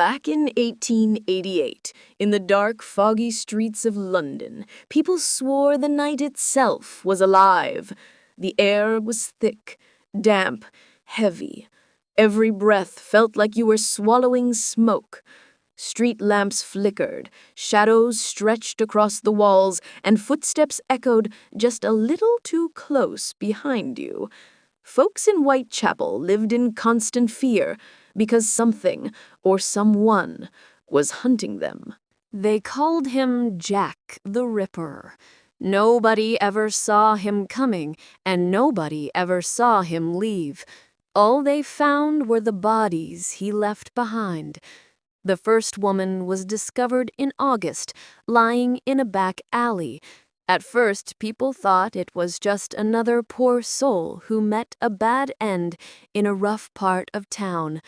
Back in 1888, in the dark, foggy streets of London, people swore the night itself was alive. The air was thick, damp, heavy. Every breath felt like you were swallowing smoke. Street lamps flickered, shadows stretched across the walls, and footsteps echoed just a little too close behind you. Folks in Whitechapel lived in constant fear because something or someone was hunting them. They called him Jack the Ripper. Nobody ever saw him coming, and nobody ever saw him leave. All they found were the bodies he left behind. The first woman was discovered in August, lying in a back alley. At first, people thought it was just another poor soul who met a bad end in a rough part of town.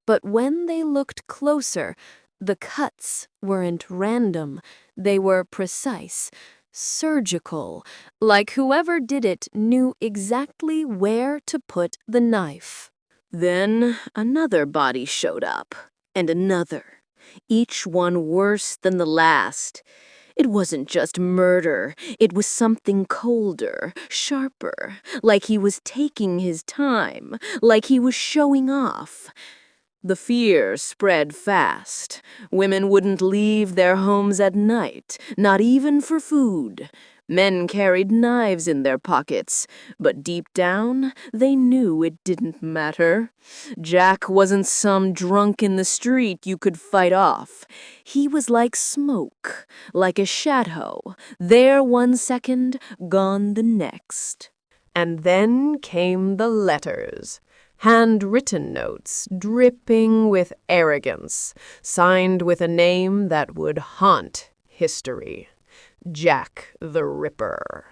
But when they looked closer, the cuts weren't random. They were precise, surgical, like whoever did it knew exactly where to put the knife. Then another body showed up, and another, each one worse than the last. It wasn't just murder, it was something colder, sharper, like he was taking his time, like he was showing off. The fear spread fast. Women wouldn't leave their homes at night, not even for food. Men carried knives in their pockets, but deep down, they knew it didn't matter. Jack wasn't some drunk in the street you could fight off. He was like smoke, like a shadow, there 1 second, gone the next. And then came the letters. Handwritten notes, dripping with arrogance, signed with a name that would haunt history. Jack the Ripper.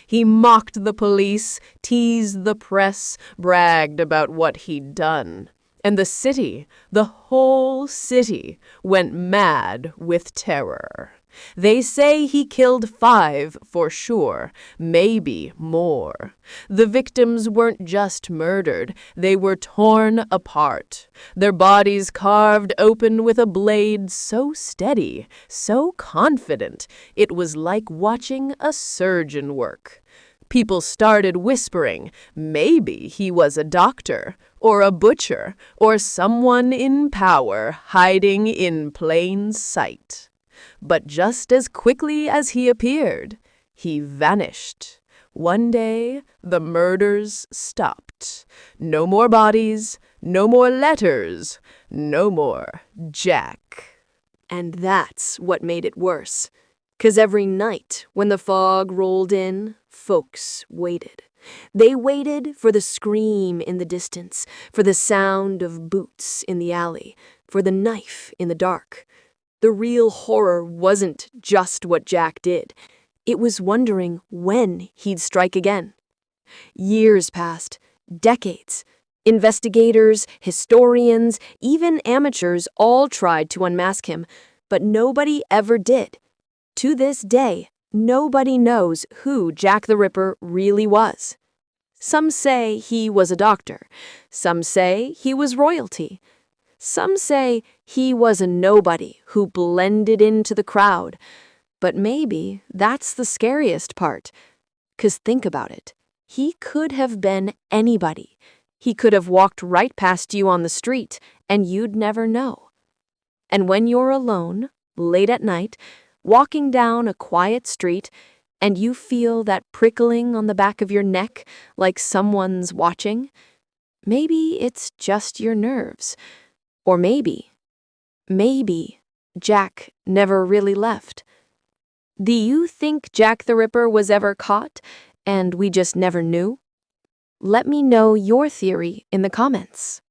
He mocked the police, teased the press, bragged about what he'd done. And the city, the whole city, went mad with terror. They say he killed 5 for sure, maybe more. The victims weren't just murdered, they were torn apart. Their bodies carved open with a blade so steady, so confident, it was like watching a surgeon work. People started whispering, maybe he was a doctor, or a butcher, or someone in power hiding in plain sight. But just as quickly as he appeared, he vanished. One day, the murders stopped. No more bodies, no more letters, no more Jack. And that's what made it worse. 'Cause every night, when the fog rolled in, folks waited. They waited for the scream in the distance, for the sound of boots in the alley, for the knife in the dark. The real horror wasn't just what Jack did. It was wondering when he'd strike again. Years passed, decades. Investigators, historians, even amateurs all tried to unmask him, but nobody ever did. To this day, nobody knows who Jack the Ripper really was. Some say he was a doctor. Some say he was royalty. Some say he was a nobody who blended into the crowd. But maybe that's the scariest part. 'Cause think about it. He could have been anybody. He could have walked right past you on the street, and you'd never know. And when you're alone, late at night, walking down a quiet street, and you feel that prickling on the back of your neck like someone's watching, maybe it's just your nerves. Or maybe Jack never really left. Do you think Jack the Ripper was ever caught and we just never knew? Let me know your theory in the comments.